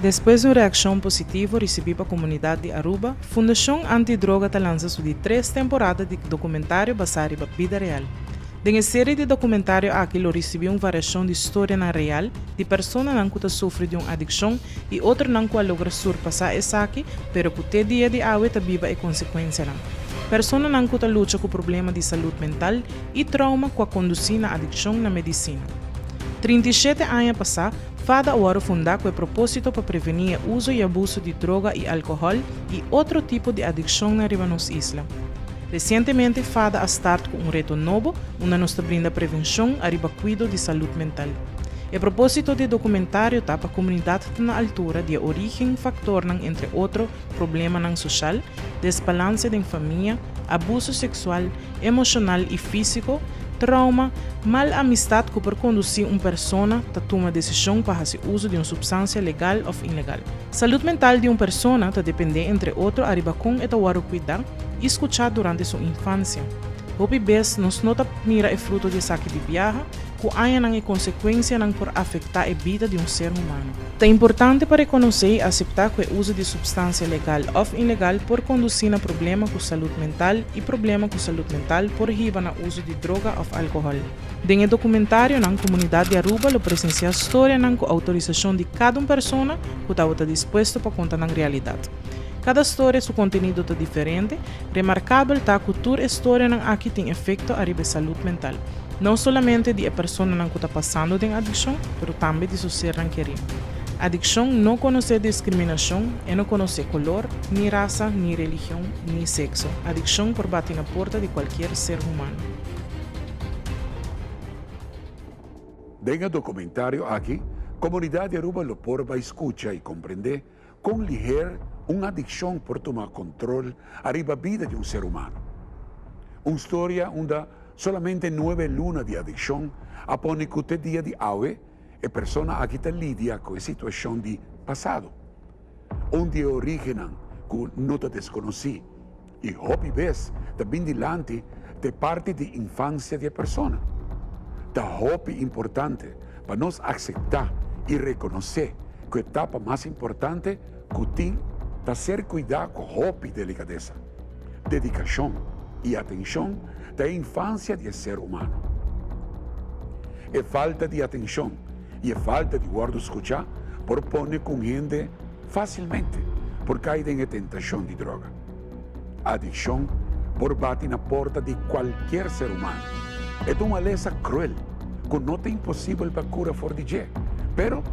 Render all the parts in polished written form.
Depois de uma reação positiva recebida pela comunidade de Aruba, a Fundação Antidroga lança de 3 temporadas de documentário baseado na vida real. Nessa série de documentário aqui, recebeu uma variação de história na real de pessoas que sofrem de uma adicção e outras que logram surpassar essa aqui, pero que até dia de hoje viva a consequência. Pessoas que lutam com problemas de saúde mental e trauma que conduzem à adicção na medicina. 37 anos passados, FADA agora fundar com o propósito para prevenir o uso e abuso de droga e álcool e outro tipo de adicção na nossa isla. Recentemente, FADA ha startato com um reto novo, onde nos brinda prevenção e cuidado de saúde mental. O propósito do documentário está para a comunidade na altura de origem fator entre outros problemas social, desbalance de família, abuso sexual, emocional e físico, trauma, mal amistade que pode conduzir uma pessoa a tomar decisão para fazer uso de uma substância legal ou ilegal. Saúde mental de uma pessoa depende, entre outros, de como ela cuidar e escutar durante sua infância. Hopi vez nos nota mira é fruto de saque de viagem, que há uma consequência por afetar a vida de um ser humano. É importante para reconhecer e aceitar que o uso de substância legal ou ilegal pode conduzir a problemas com saúde mental e problemas com saúde mental por riba no uso de droga ou álcool. Nesse documentário, na comunidade de Aruba, lo presencia a história com autorização de cada pessoa que estava disposto para contar na realidade. Cada história, seu conteúdo é diferente. Remarcável está que toda história aqui tem efeito a saúde mental. Não somente de a pessoa que está passando de adicção, mas também de seu ser querido. Adicção não conhece discriminação e não conhece cor, nem raça, nem religião, nem sexo. Adicção por bater na porta de qualquer ser humano. Nel documentario aqui, comunidade Aruba lo porba escucha e compreender com ligeiro uma adicção por tomar controle arriba a vida de um ser humano. Uma história onde solamente 9 lunas de adicção apone que o dia de hoje a pessoa aqui lidia com a situação de passado, onde originam que não te desconheci e hobby vez também dilante de parte de infância de pessoa. Da hobby importante para nós aceitar e reconhecer que a etapa mais importante que tem é ser cuidado com hobby e delicadeza, dedicação e atenção da infância de ser humano. E falta de atenção e falta de guardo escuchar propõe com gente facilmente por cair em tentação de droga. Adicção por bater na porta de qualquer ser humano. É uma lesa cruel que não é impossível para cura for de pero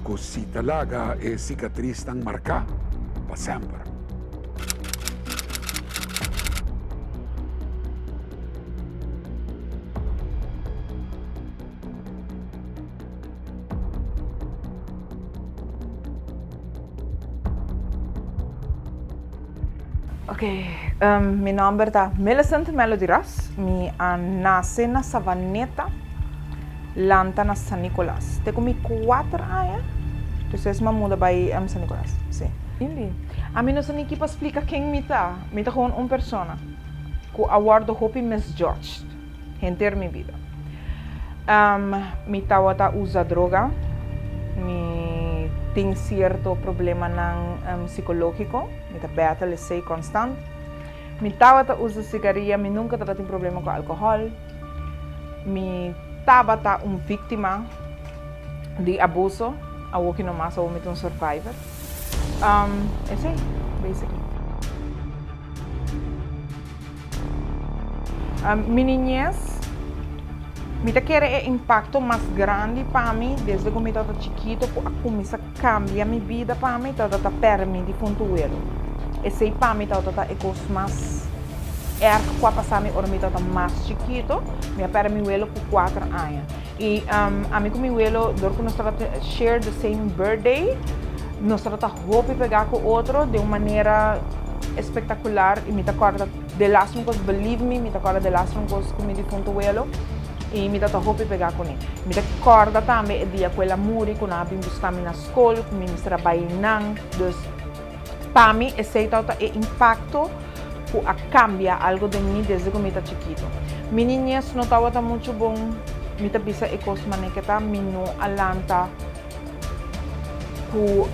que se talaga e cicatriz tan marcada para sempre. Mi nome é Millicent Melody Ras. Mi nasce na Savaneta, Lanta na San Nicolás. Tenho 4 anos. Então, eu muda para San Nicolás. Sim. A mim não sei nem que explicar quem me está. Me está com uma pessoa que aguardo hopi misjudged em ter minha vida. Me está usa droga. Me tem certo problema psicológico. Me está battle sei constante. Me está usa cigarrilha. Me nunca tem problema com álcool. Me estava uma vítima de abuso. A working no mais ou um survivor. Esse é, basically. Minha niñez, me quer impacto mais grande para mim desde que eu estava chiquito, que começa a cambiar minha vida para mim, tá permite de pontuelo. Esse para mim tá coisa mais que a passar me orme tá mais chiquito, me permite o por 4 anos. E a mim com meu abuelo, dorco nós estava share the same birthday. Nós tratamos de pegar com o outro de uma maneira espetacular e me acorda de las coisas, believe me acorda de las coisas que me difunto abuelo e me tratamos de pegar com ele. Me acorda também o dia que ela morreu, quando eu vim buscar na escola, que me trabalhando. Então, para mim, esse impacto que cambia algo de mim desde que eu era chiquito. Minha niñez não estava muito bom. Me tabisa coisas que me não alanta ku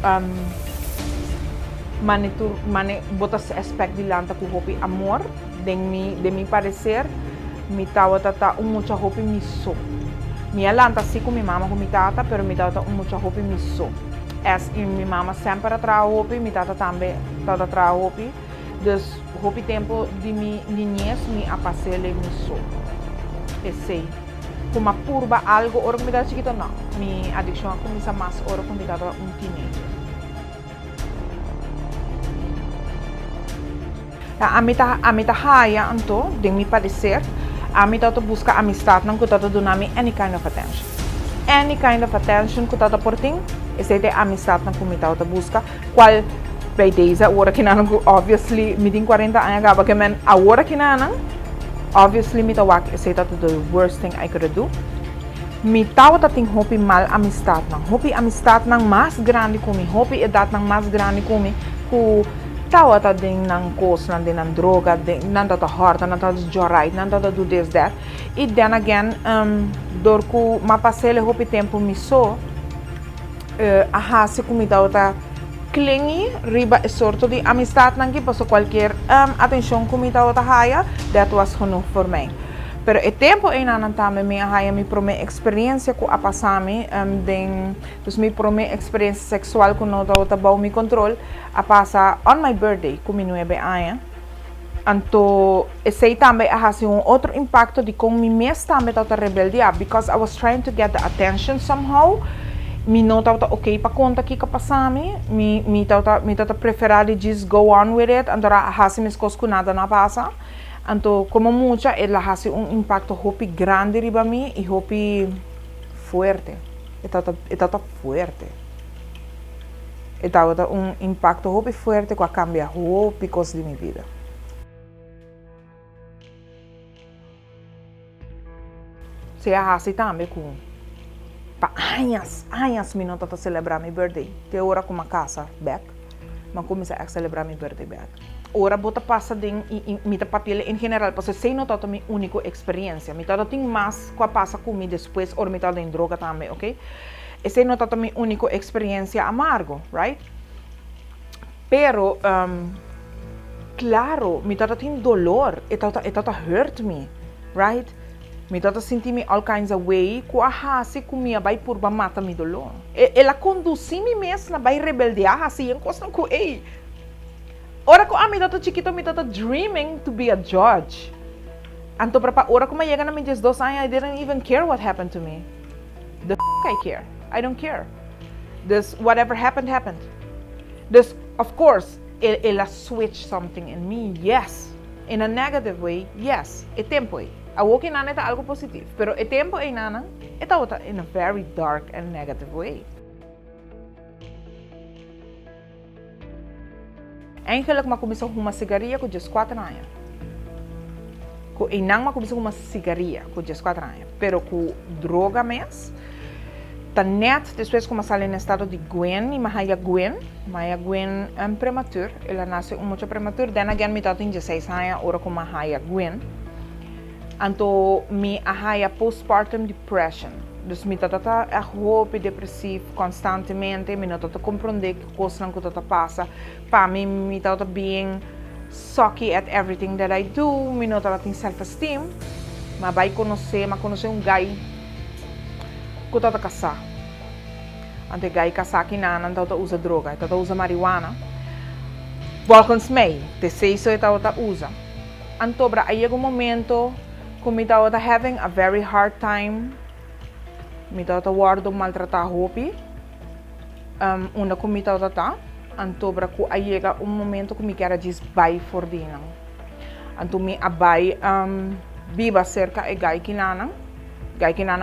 mane botas aspect di lanta ku hopi amor de mi parecer mi tawa tata mucha hopi miso mi alanta si ku mi mama ku mi tata pero mi tata mucha hopi miso as in mi mama sempre tra hopi mi tata tambe tata tra hopi dus hopi tempo di mi niñez mi apasele miso e sei kuma purba algo ora mi tata chiquito no mi addiction a kumisa mas ora ku mi tata teenager. Amita haya anto, de mi parecer, amita to busca amistad não kutata donami any kind of attention. Any kind of attention kutata porting, esse é amistad não kumita to busca, qual bij deze ora que não obviously me tem 40 anos acaba que men a ora que não obviously me ta wak esse é the worst thing I could do. Me tawa ta ting hopi mal amistad não, hopi amistad não mais grande kumi, hopi edad não mais grande kumi, ku tawa ta din ng kos, nan din ng droga, nan ta horta, nan ta joyride, nan ta do this, that. E then again, door ko mapasele hopi tempo miso, ahasi kumi tawa ta clingy, riba e sorto di amistad nang ki, paso qualquer atención kumi tawa ta haya, that was genoeg for mij. Pero e tempo e nanantame mi haya mi prome experiência ku apasami dus mi prome experiência sexual ku no ta bau mi control apasa on my birthday ku mi 9 anos. Anto sei também hasi outro impacto de com mi mes também ta rebeldia because I was trying to get the attention somehow. Mi no ta okay pa conta ki kapasami mi ta preferari just go on with it andora hasi mis cos ku nada na pasa. Anto, como mucha, ela hace impacto hopi grande riba mi e hopi fuerte. Eta fuerte. Eta impacto hopi fuerte que cambia hopi cosas de mi vida. Se hace também com pa anos mi não tata celebrar mi birthday. Te ora com uma casa back, mas começa a celebrar mi birthday back. Ora bota passa din mita papel em geral, porque sei não tá minha única experiência. Me tá tem mais com a passa comigo depois, ou me tá em droga também, ok? E sei não tá minha única experiência amargo, right? Pero claro, me tá tem dolor, e tá hurt me, right? Me tá sentir me all kinds of way, com a hasi comia vai por ba mata me dolor. Ela conduzi me mesmo na vai rebeldear assim, encosta com ei. Ora ko ami tato chiquito mi tato dreaming to be a judge. Anto para ora ko mayega na mi 12 anos I didn't even care what happened to me. The I care. I don't care. This whatever happened happened. This of course ela switch something in me. Yes. In a negative way. Yes. E tempo e. Awo kinana ta algo positivo, pero e tempo e nana eta in a very dark and negative way. Eigenlijk ma começou uma cigaria com 14 anos. Com inang ma começou uma cigaria com 14 anos, pero com droga mes. Tá net depois começar no estado de Gwen e Maia Gwen prematur, ela nasce muito prematur, then again me tá tem 16 anos, ora com Maia Gwen. Anto mi ahaya postpartum depression. Dus mi tata a hope depressivo constantemente, mi tata compreender que coisas não que tata passa. Pa mi tata being sucky at everything that I do, mi tata tem self-esteem. Ma vai conhecer guy que tata casar. Ante guy casar que não tata usa droga, tata usa marijuana. Volgens mij, te sei so tata usa. Antobra aí chega momento que mi tata having a very hard time. Mi tata guardo maltratar hopi, una com mi tata, antobra ku ayega momento que mi quero desbai for dinang. Anto mi abai biba cerca e gai kinanang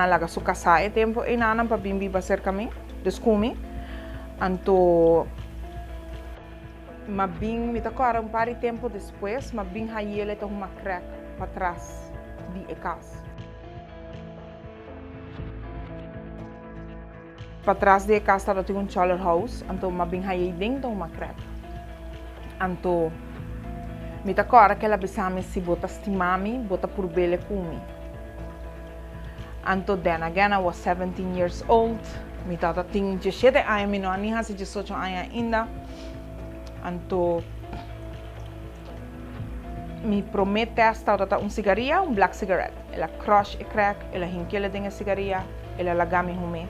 laga su casa e tempo e nanang pa biba cerca mi, descumi, anto mabing mi takora pari tempo depois, mabing hayele to uma crack para trás de casa. Para trás de casa tinha um chollar house, então mabing hayay ding tong macrack. Anto mi takora que ela bisame si bota stimami, bota por bele kumi. Anto then again I was 17 years old, Mi tata ting 17 anos, mi não ani hasi 18 anos ainda. Anto mi promete esta tata cigarrillo, black cigarette. Ela crush e crack, ela hinkele dinga cigarrillo, ela lagami hume.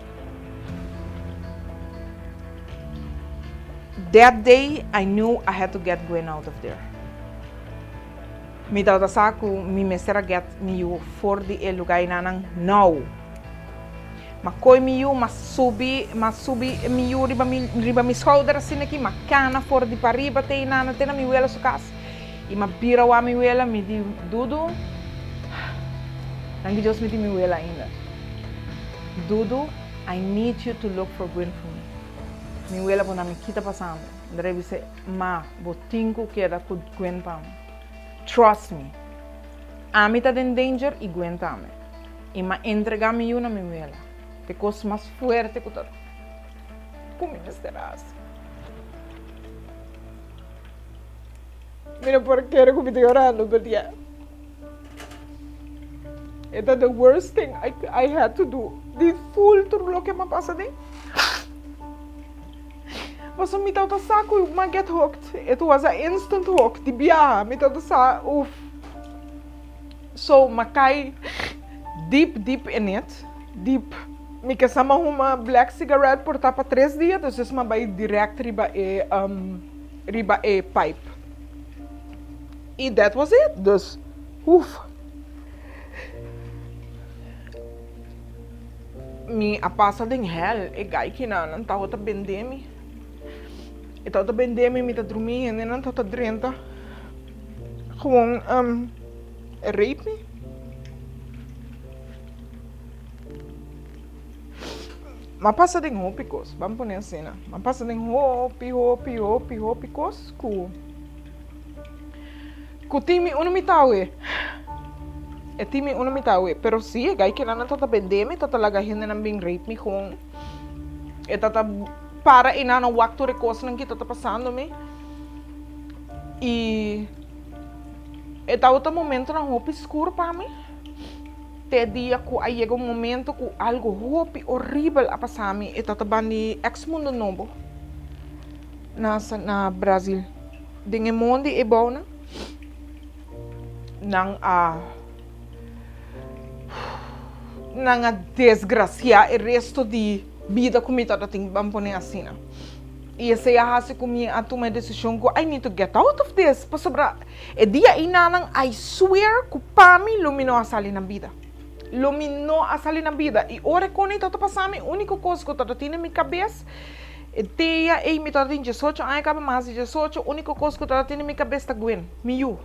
That day, I knew I had to get Gwen out of there. Mi tata saku, mi mesera get mi you for the lugar nanang no. Ma koi mi you, ma subi mi you riba mi schouder assim aqui, ma cana for di pariba te nana tena mi wela sukas. E ma bira wa mi wela mi di Dudu. Nangi Jos mi di mi wela ainda. Dudu, I need you to look for Gwen for me. Mi wela bona mi kita passando. Andrei disse, ma botingo que era com Gwen pam. Trust me. Ami tá in danger e Gwen tame. E ma entregar mi una mi wela. Te coisa mais forte que todo. Como me estarás? Mira por que era como te orando, but yeah. It's the worst thing I had to do. The full tudo lo que me passa de. Mas me tauta saco, ma get hooked. It was an instant hook. Di biya, me tauta sa, uff. So, makai deep in it. Deep. Me kasama uma black cigarette por tapa 3 dias, dus ma vai direct riba e pipe. E that was it. Dus, Mi a passa din hell, e gai que não tá outra bendemi. E tá outra bendemi, me tá dormindo, e não tá drenta. Gewoon, rape me. Ma passa din hopi kos, vamos poner assim, né? Ma passa din hopi kos, ku timi uno mi tawe. E timi uno mi tawe, pero sim, é gai que não tá bendemi, tá laga gente não bem rape me com. E tá para e não waktu recos não que tá passando me. E tá outro momento na hopi escuro para mim. Te dia que aí chega momento que algo hopi horrível a passar me e tata bani ex mundo novo na Brasil. Dinge monde e bona nang a desgracia e resto de vida que me tata tem vamos poner assim, né? E esse é assim que me a tomar decisão que I need to get out of this. Para sobra e dia inanang I swear que para mim lumino a salir na vida. Lumino a salir na vida. E ora quando está passando, a única coisa que eu tenho na minha cabeça é dia e me tá tendo 18 anos, acaba mais de 18, a única coisa que eu tenho na minha cabeça é Gwen, miu.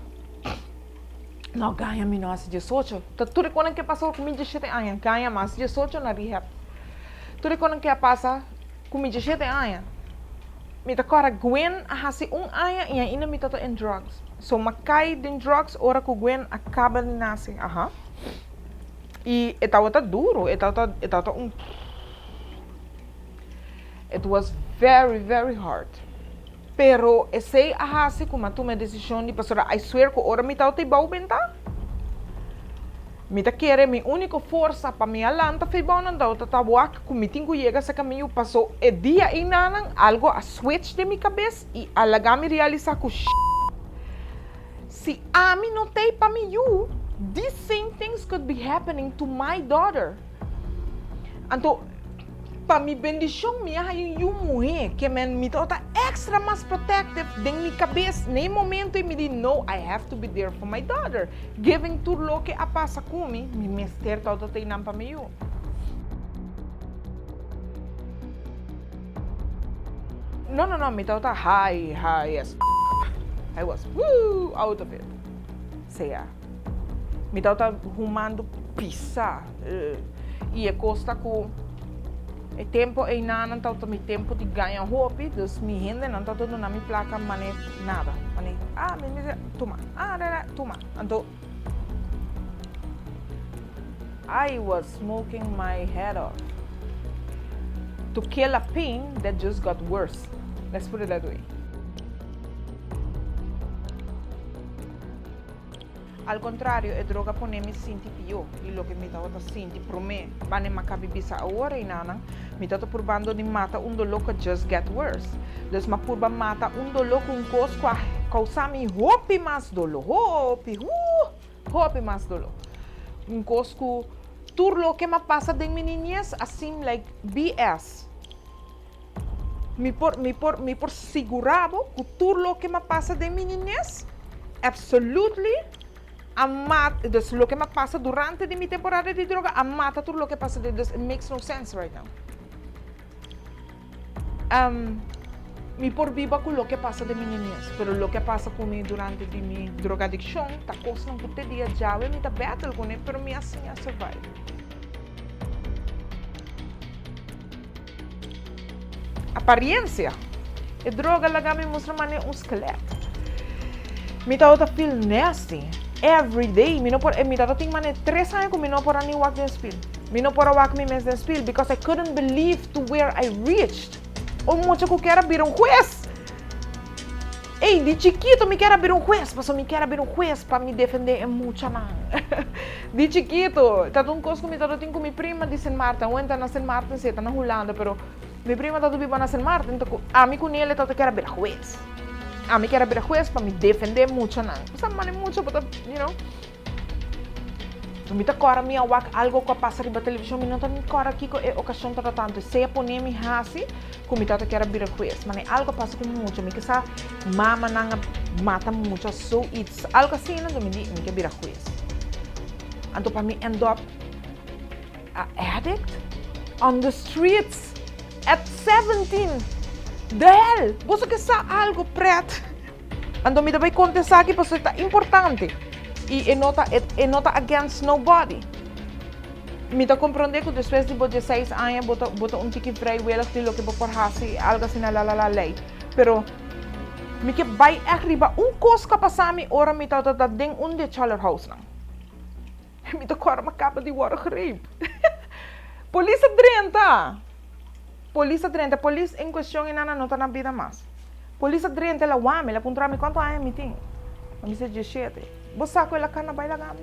Não ganha me nossa 18. Tudo quando que passou com 17 anos, ganha mais de 18 na rehab. Tudo quando que passa com 17 anos. Me tá agora Gwen a hasi ano e ainda me tá em drugs. So macai em drugs ora que Gwen acaba de nascer. Aha. E estava duro, estava It was very, very hard. Pero esse ahasi como tu me decisão de pastora, I swear que ora me estava te bau benta. Me tá querer minha única força para me alanta foi bom não tá tabuak que me tinha chega esse caminho passou e dia inanan algo a switch de minha cabeça e alaga me realizar que se a mim não tem para mim these same things could be happening to my daughter. Então, para mi bendição minha eu mulher que me tota extra mais protective dentro minha cabeça. Nem momento eu me diz no, I have to be there for my daughter. Giving tudo o que a passa comigo, me mester todo tem não para mim. No, me tota high as I was out of it. Seja. Me estava arrumando pizza e a costa com o tempo é não estava me tempo de ganhar roupa, então minha gente não estava dando na minha placa mané nada, mané me toma, toma, então I was smoking my head off to kill a pain that just got worse. Let's put it that way. Al contrario, a droga pone me sinti più di lo che mi tava sinti per me. Ma ne makabi bisa ora inana, mi tava purbando di mata un dolor que just get worse. Dus ma purba mata un dolor com cos qua causami hopi mas dolor, hopi mas dolor. Um cos cu turlo que ma passa de mi niñez assim like BS. Mi por segurado que turlo que ma passa de mi niñez absolutely amata, dus lo que me pasa durante de mi temporada de droga, amata todo lo que pasa de, dus it makes no sense right now. Mi por viva con lo que pasa de mi niñez, pero lo que pasa con mi durante de mi drogadicción, ta cosa no puede día ya, mi ta battle con él, pero mi assim a survive. Aparência, a droga lá me mostra mané esqueleto. Mi tava feel nasty. Every day, mi tava ting mane 3 anos que mi não por ani walk den spill. Mi não por walk mi mes den spill because I couldn't believe to where I reached. O mucho que quero vir juez. Ei, de chiquito me quero vir juez, mas me quero vir juez para me defender em mucha man. De chiquito, tá um coisa que mi tava ting com mi prima de San Martin, ou então na San Martin se tá na Holanda, pero mi prima tava viva na San Martin, a mi com ele tava quero vir juez. A mí que era juez para me defender mucho, ¿no? O sea, mane mucho, pero, you know. Me tá cora minha wak algo que passa na televisão, me não tá cora aqui com a ocasião toda tanto. Se eu poner me hasi, como me tá que era juez, mas algo passa com muito, me que sa mama nanga mata muito, so it's algo assim, não me diz, me que vira juez. Então para mim end up a addict on the streets at 17. The hell, você que sabe algo preto. Ando me vai contestar aqui porque está importante. E nota against nobody. Me tá compreender que depois de 16 anos bota um tique vrijwillig de lo que vou fazer algo assim na lei. Pero me que vai arriba coisa que passa me ora me tá ding de Charler House não. Me tá cora uma capa de water grape. Polícia drenta. Polícia 30, polícia em questão e não está na vida mais. Polícia 30, ela uame, ela contra me quanto anos me tem? A mim se 17. Você sabe ela cana vai lá gami?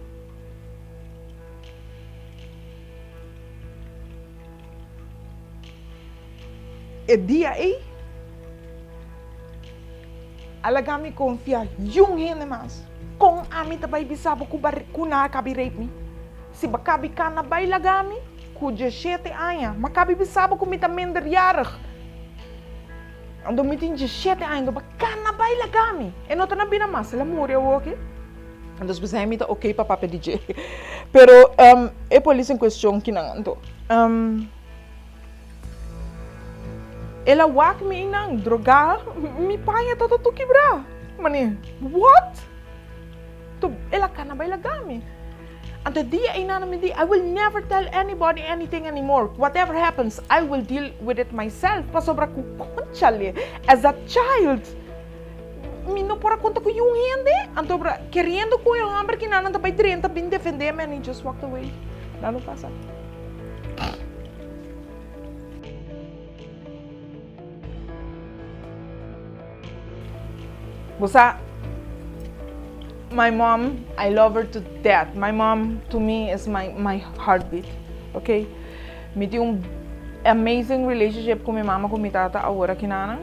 E dia aí, ela gami confia yung hene mas. Kung ami tabay bisabo ku na kabi rape me. Si bakabi cana vai lá gami? Com 17 anos, mas cabe bisabo que me tá minderjarig. Ando me tem 17 anos, bacana baila gami. E não tá na bina mais, ela morreu aqui. Então você me tá ok para papel DJ. Pero a polícia em questão que não ando. Ela wak me inang drogar, me pai tá tudo quebrar. Mani, what? To ela cana baila gami. And the day I will never tell anybody anything anymore. Whatever happens, I will deal with it myself. Pa sobra ko conchale as a child. Me não pora conta com yung hindi. Anto bra querendo ko yung hambre que nananta pa 30 bin defender me and he just walked away. Não passa. Bosa, my mom, I love her to death. My mom, to me, is my heartbeat. Okay? Me tenho amazing relationship com minha mama, com minha tata, agora que nana.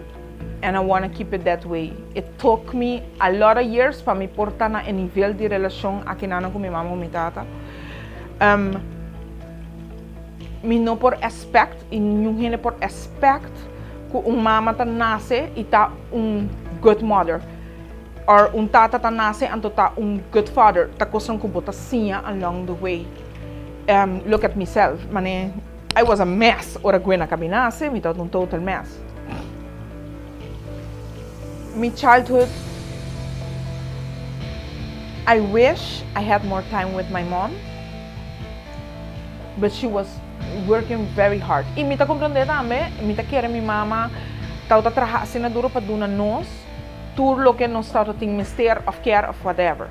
And I want to keep it that way. It took me a lot of years para me portar na nível de relação aqui nana com minha mama, com minha tata. Me não por expect, e não por expect que mama tá nasce e tá good mother. Or tata ta nase anto ta good father ta kosong ko bota siya along the way. Look at myself, mane I was a mess ora gwena kabinase, mi tot total mess. My childhood, I wish I had more time with my mom, but she was working very hard. E mi ta comprende também, mi ta querer mi mama ta trabalhar assim na duro para duna nós. Tudo lo que não está tem mistério of care of whatever,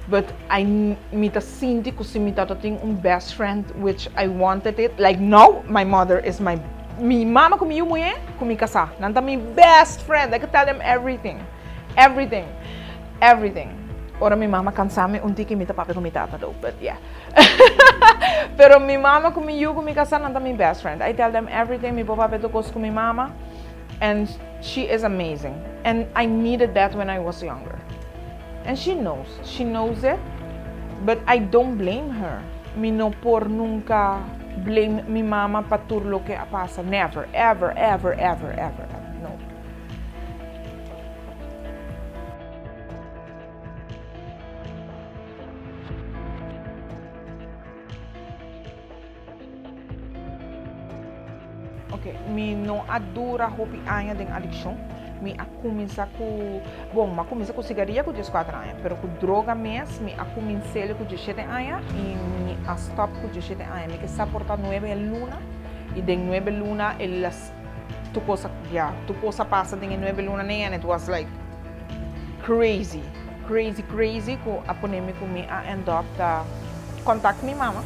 but I me ta sinti que se me ta tem best friend which I wanted it like now my mother is my mama como eu mulher como casa nanta my best friend I could tell them everything. Ora mi mamma cansame un tiki mi papi con mi tata though, but yeah. Pero mi mama con mi you con mi casa nanta mi best friend. I tell them everything. Mi papa beto cos con mi mama, and she is amazing. And I needed that when I was younger. And she knows it. But I don't blame her. Mi no por nunca blame mi mama patur lo que pasa. Never, ever, ever, ever, ever, ever. No. Ok, mi no adura hopi anya deng addiction. Mi começa com, bom, mas começa com cigarrilha com 14 anos, pero com droga mesmo, mi comecei com 17 anos e mi stop com 17 anos. Mi que soporta 9 luna e de 9 luna elas tu cosa passa de 9 luna nem and it was like crazy com a ponerme com mi a end up da contact mi mama.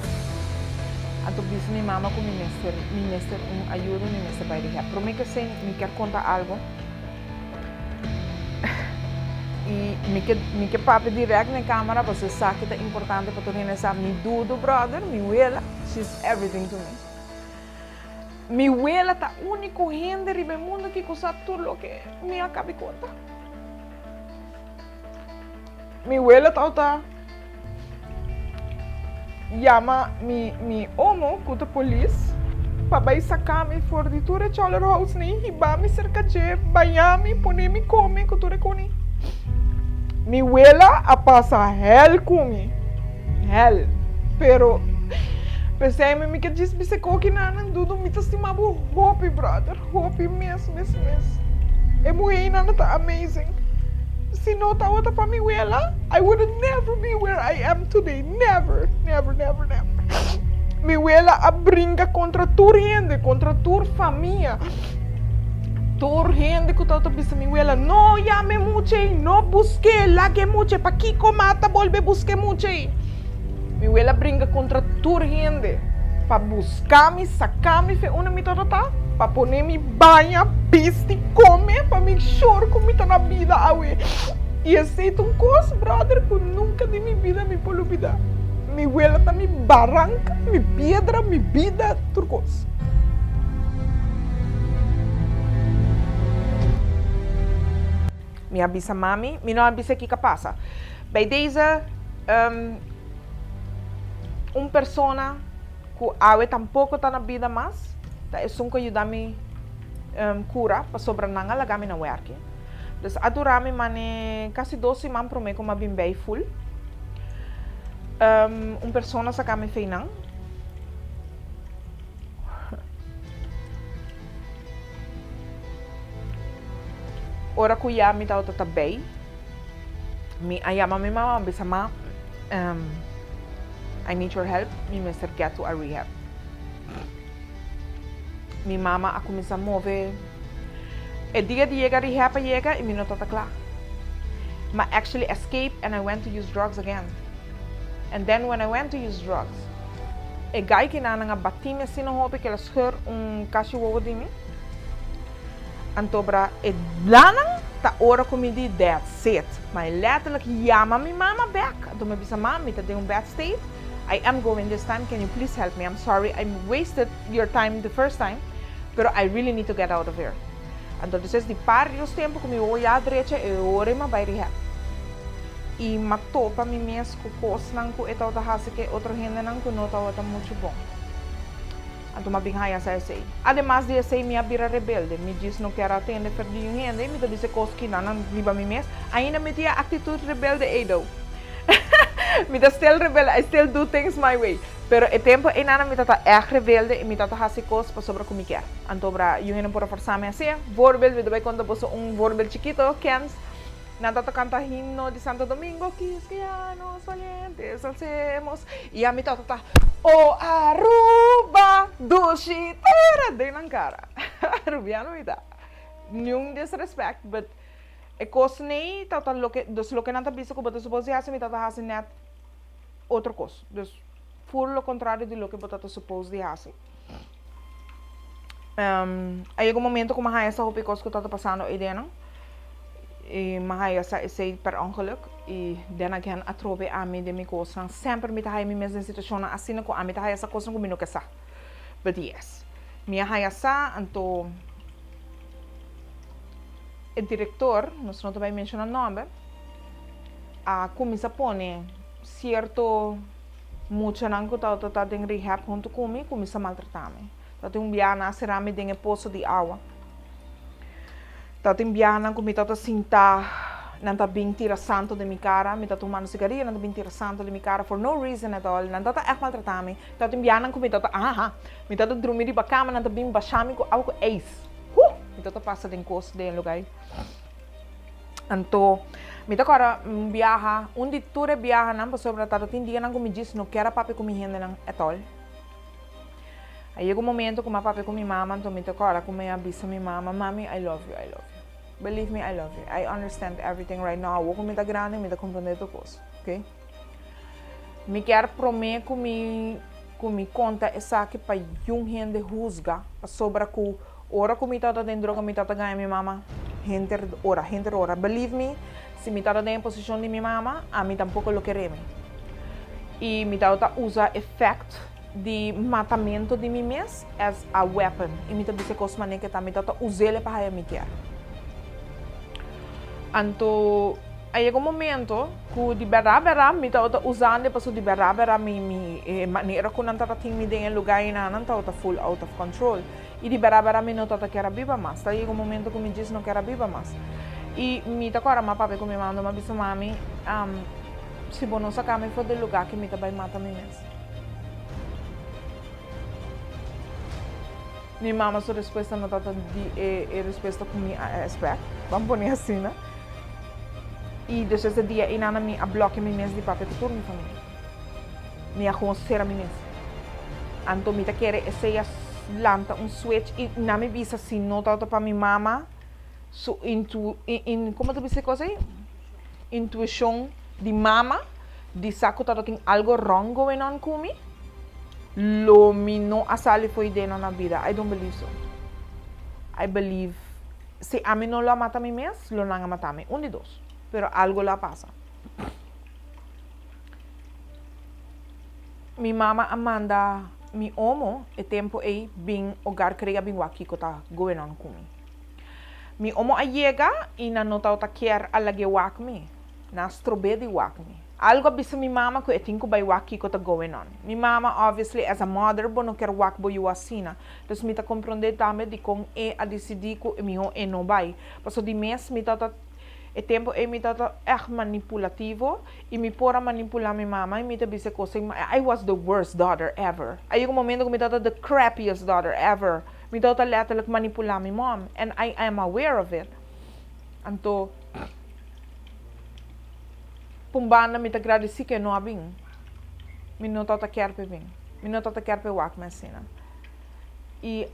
Anto disse mi mama com mi mestre ajuda mi mestre by rehab. Pero mi que sei, mi quer contar algo. E me que papo direto na câmera, você sabe que é importante para todo mundo saber. Me dudo, brother, me wela, she's everything to me. Me wela tá único gente no mundo que sabe tudo o que me acaba de contar. Me wela tá chama me homo com a polícia para sacar me fora de tudo o choler house nem riba me cerca de banhar-me, poner-me come com tudo com mi abuela a passa hell comigo, hell, pero pensei me que diz me secou que não dudo me estimava hope brother, hope mesmo. É mulher não tá amazing. Se não tá outra para mi abuela, I would never be where I am today, never. Mi abuela a brinca contra tua gente, contra tua família. Tor gente que tata bisa mi abuela, no llame mucho, no busque, lague mucho, pa Kiko mata, volve busque mucho. Mi abuela brinca contra tor gente, pa buscar-me, sacar-me, fe una mi tata, pa poner-me banha, piste, come, pa make sure que me tá na vida, awe. E aceito coisa, brother, que nunca de minha vida me pode olvidar. Mi abuela tá me barranca, me pedra, me vida, tudo coisa. Me avisa mami, me não avisa que passa. Bij deze, persona que awe tampouco está na vida mais, tá é só que ajuda-me cura para sobrananga lagami na werk. Dus adorami mane quase 12 man pro me como bem bem full. Persona sakami feinang. Ora que já me tá bem, me ayama mi mama bisa ma, I need your help, me mister get to a rehab. Mi mama a começar a mover. E dia de chegar rehab chega e me não tá claro. Ma actually escape and I went to use drugs again. And then when I went to use drugs, e guy que na nga batim assim no hope que ela scheur cachorro de mim. Antobra e lanang ta ora comedi that's it. Maar letterlijk yama mi mama back. Toen me bisa mama met een bad state. I am going this time. Can you please help me? I'm sorry. I wasted your time the first time. Pero I really need to get out of here. Entonces di varios tempo que me voy a derecha e ore ma by rehab. E matopa mi mes ku kos nang ku etaw ta hasi ke outro gente nang ku nota wata muito bom. Anto mabinghaya sa essay. Además de essay, minha bira rebelde. Me diz não quero atender perdi um rende. Me disse coisa que não riba mi mes. Ainda me tinha atitude rebelde edo. Me tá still rebelde. I still do things my way. Pero o tempo e nana me tá rebelde e me tá hasi coisa para sobre como quer. Anto bra eu não por forçar-me assim. Voorbeeld, we doe quando posso voorbeeld chiquito, kens. Nada canta himno de Santo Domingo, cristianos valientes, alcemos. E a mi tata o Aruba, dushitera, de na cara. Rubiano me dá. Nenhum disrespect, but e coisa nem tata lo que nada bisa que botar supose assim, me tata assim net outra coisa. Dus full lo contrário de lo que botar supose de assim. Aí algum momento como a essa roupa coisa que tata passando aí dentro. Mahaya sa isay per ongeluk. Dan again, atrobe ami de mi kosang. Sempre mi tahaya mi mesma sitwasyon na asina ko ami tahaya sa kosang kumino ka sa. But yes, mi haya sa anto o diretor, nós não vai mencionar nome, começa a pôr certo muito não que tá em rehab junto comigo, começa a maltratar-me. Tá tem biana a será me dengue poço de água. Tá tem biana comigo tá sentar, não tá bem tira santo de minha cara, me tá tomando cigarrilha, não tá bem tira santo de minha cara for no reason at all, não tá echt maltratar-me. Tá tem biana comigo tá me tá dormir de cama, não tá bem baixar me com algo ace. Então passa de encosto de lugar. Então, me tá agora viaja, onde tu viaja não para sobre tá tem dia não me diz não quero papai com minha gente não é tal. Aí chega um momento com a papai com minha mama, então me tá agora com minha avisa minha mama, mami, I love you, I love you. Believe me, I love you. I understand everything right now. Eu com me tá grande, me tá compreendendo tudo coisa, ok? Me quero prometer com me conta essa que para um gente juzga sobre que ora que me tá dando droga, me tá ganhando minha mama, gente ora. Believe me, se me tá dando em posição de minha mama, a mim tampouco lo quereme. E me tá usa effect de matamento de mim mesmo as a weapon. E me tá disse coisa maneira que tá me tá usando para me quer. Então, aí chega um momento que de berra me tá usando para de berra maneira que não tá tem me em lugar e não tá full out of control. E de berra me não tá quer viver mais. Tá chega um momento que me diz não quer viver mais. E me tá agora meu papai com minha mãe, me disse mami, se você não sacar me for do lugar que me tá vai matar me mesmo. Minha mãe sua resposta não tá de resposta com minha expect. Vamos pôr assim, né? E desde esse dia, e nada me bloqueia me mesmo de papai que tudo minha família. Me aconselha a mim mesmo. Então me tá querer esse lanta switch e não me visa assim, não tá para minha mama. So como tu disse coisa aí? Intuição de mama, de saco tá tem algo wrong going on comigo. Lo me não asali foi dentro na vida. I don't believe so. I believe se a mim não lo mata me mesmo, lo não mata me. De dois. Pero algo lá passa. Mi mama Amanda, mi homo, e tempo aí, bem hogar creia bem aqui que tá going on comigo. Mi homo a chega e na nota o quer alage wak me, na strobe de wak me. Algo bisa mi mama que eu tenho vai wak que tá going on. Mi mama obviously as a mother bo não quer wak bo eu assina. Então me tá compreender também de com a decidir que mi ho e não vai. Passo de mês me tá e tempo e me tá echt manipulativo e me pora manipular mi mama e me tá bisa coisa I was the worst daughter ever. Aí um momento que me tá the crappiest daughter ever. Me tá letterlijk manipular mi mom and I am aware of it. Então pumbana me tá agradeci que não abing. Me não tá quer pe bem. Me não tá quer pe wak mesina. E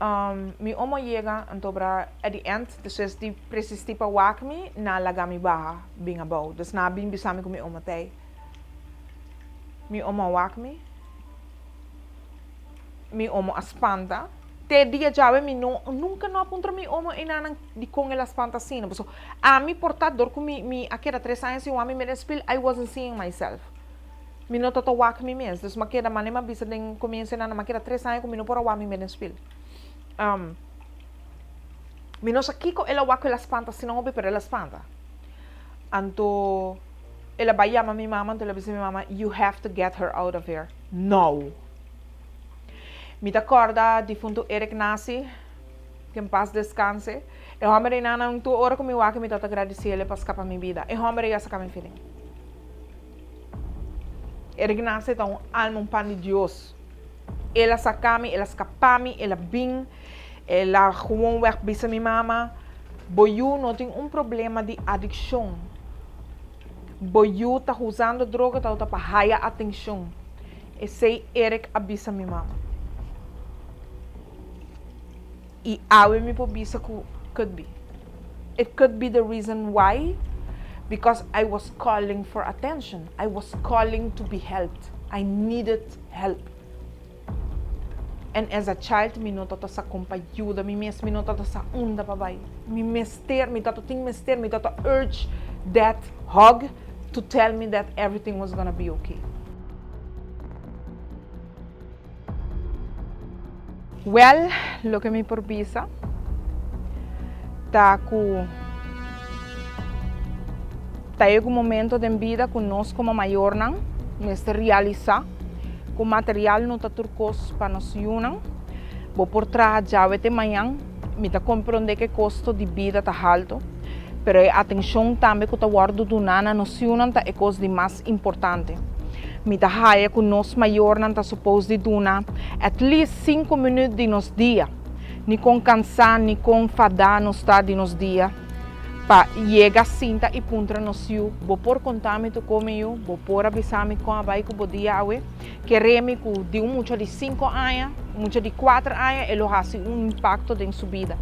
mi omo chega então para at the end, dus die precies tipo wak me na lagami baha bing about. Dus na bing bisami ko mi omo tay. Mi omo wak me. Mi omo aspanta. Te dia jabe mi nunca no apunta mi omo inanang di con el aspanta sino. So a mi portador com mi aquela 3 anos e o ami me despil I wasn't seeing myself. Mi no toto wak me mesmo. Dus makeda manema bisa den comienza na makeda 3 anos com mi no por wak me despil. Mi no sa kiko ela wak la spanta sino obi per la spanta. Anto ela vai chamar mi mama, então ela disse mi mama, you have to get her out of here. No. Me acorda defunto Eric Nasi, que em paz descanse. E o homem na não tu hora comigo aqui me tá agradecer ele para escapar minha vida. E o homem ia sacar minha filha. Eric Nasi tá alma pan de Deus. Ela sacar-me, ela escapar-me, ela bem, ela gewoon weg bisa minha mama. Boiu não tem problema de adicção. Boiu tá usando droga, tá para higher atenção. E sei Eric abisa minha mama. E awe me pobisa could be. It could be the reason why, because I was calling for attention. I was calling to be helped. I needed help. And as a child, mi nota sa compayuda, mi nota sa unda babay. Mi tata urge that hug to tell me that everything was gonna be okay. Well, lo que me propisa, tayo un momento de vida que nós como maior não, neste realizar, com material no taturcos para nos unam, vou por trás já de manhã, me tá compreender que custo de vida tá alto, pero a atenção também que tá guardo do nana nos unam tá é coisa de mais importante. Me tá haia que nós maior não tá suposto de duna at least 5 minutos de nos dia, ni com cansar, ni com fadar nos tá de nos dia. Pa chega cinta e puntra no siu, vou por contar-me tu como eu, vou por avisar-me com a vai que podia awe, que remi que de muito de 5 anos, muito de 4 anos, ele hace impacto em subida.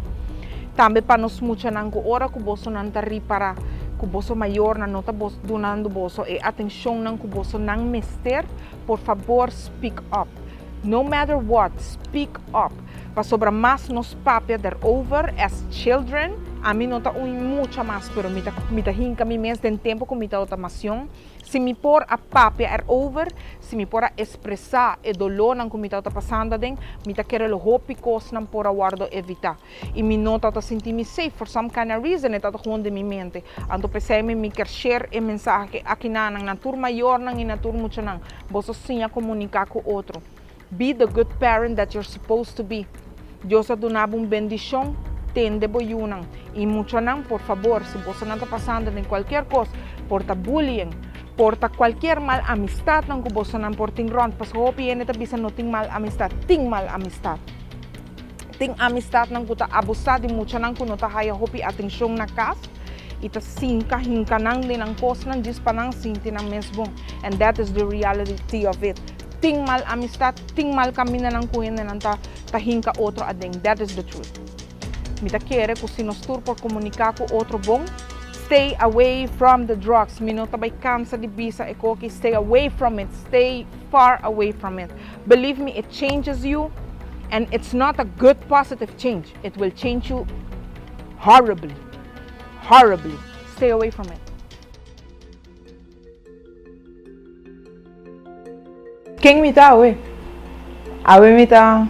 Também para nós muito não que hora que você não tá reparar, que você maior não tá donando você e atenção não que você não mester, por favor speak up. No matter what, speak up. Para sobra mais nos papia over as children. A mim não está muito mais, pero me tá hinca mi mês de tempo com mi automação. Se me por a papia over, se me por a expressar o dolor não que me tá passando den, me tá querer o hope cos não por a guardo evitar. E me não tá sentir me safe for some kind of reason, tá gewoon de mi mente. Anto pensei me quer share e mensagem aqui na natur maior nang e natur muito nang. Você sim a comunicar com outro. Be the good parent that you're supposed to be. Deus donava bendição. Tende boyunang. E mucho nang, por favor, si você não está passando em qualquer coisa, porta bullying, porta qualquer mal amistad nang que você não porta em rond, parce que hopi ene bisa no ting mal amistad, ting mal amistad. Ting amistad nang kuta abusado de mucho nang kuno ta haya hopi atenção na casa, e ta sinka hinka nang din ang kos nang dispanang sinti nang mesbong. And that is the reality of it. Ting mal amistad, ting mal kamina nang kuhin na ta hinka otro adeng. That is the truth. Me ta quere que se nos tur por comunicar com outro bom, stay away from the drugs. Me não também cansa de bisa e coque, stay away from it, stay far away from it. Believe me, it changes you, and it's not a good positive change. It will change you horribly, horribly. Stay away from it. Quem me tá, ué? Awe me tá.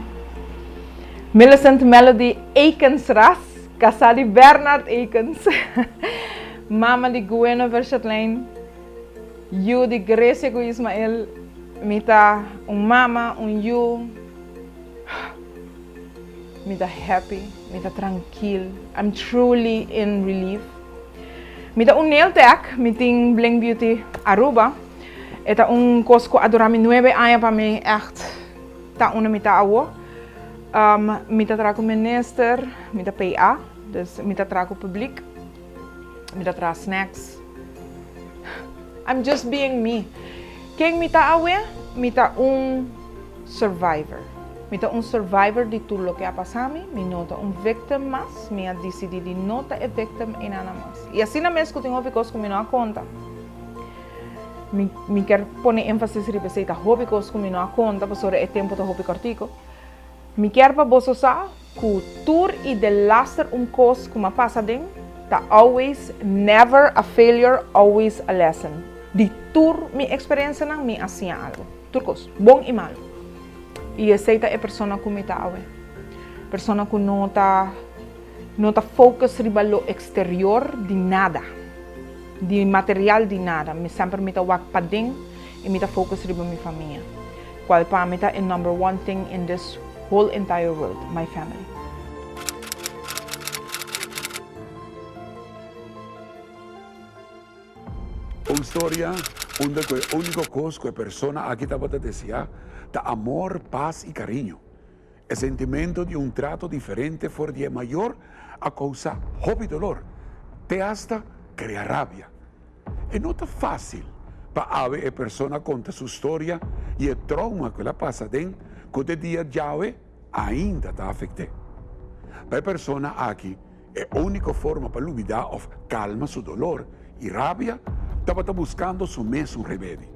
Millicent Melody Aikens-Ras, casada de Bernard Aikens, mama de Gwen Verschatlijn, you de Grecia com Ismael, mita mama, you, mita happy, mita tranquil, I'm truly in relief. Mita nail tech, meeting Bling Beauty Aruba, eta cosko adorami 9 anos para mim, echt, ta mita awo. Mita trago minister, mita PA, dus mita trago publiek, mita trago snacks. I'm just being me. Quem mita awe, mita survivor. Mita survivor de tudo lo que ha pasado, mi nota victim mas, mi ha decidido de nota e victim e nada mais. E assim na mesma que eu tenho hobby que me não conta. Mi quer poner ênfase em receita hobby que me não conta, porque é tempo de hobby cortico. Mi quer para você saber que tour e de laster coisa que me passa dentro, tá always never a failure, always a lesson. De tour mi experiência não me assim algo. Turcos, bom e mal. E aceita é pessoa que me tá awe. Pessoa que não tá focus ribalo exterior de nada, de material de nada. Me sempre me tá wak pa dentro e me tá focus riba mi família. Qual para me tá number one thing in this whole entire world, my family. Una storia onde a única cosa que a persona aqui estava a dizer é amor, paz e carinho. O sentimento de trato diferente for de maior a causa hobby dolor, te hasta crea rabia. E não é fácil para a persona conta sua história e o trauma que ela passa dentro que o dia já ainda está afetado. Para a persona aqui, a única forma para olvidar ou calma seu dolor e rabia estava buscando seu mesmo remédio.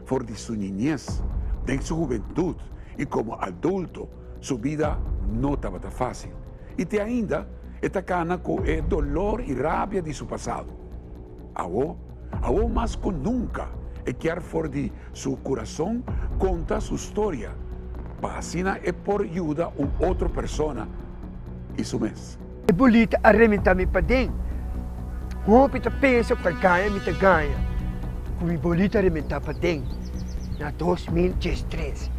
For de sua niñez, de sua juventude e como adulto, Sua vida não estava fácil. E te ainda está cana com o dolor e rabia de seu passado. Agora mais que nunca, quer fora de seu coração, conta sua história. Para assim é por ajuda uma outra pessoa. Isso mesmo. É bonita arrebentar-me para dentro. Roupa tá pensa para ganhar, me tá ganha. Como é bonita arrebentar para dentro. Na 2013.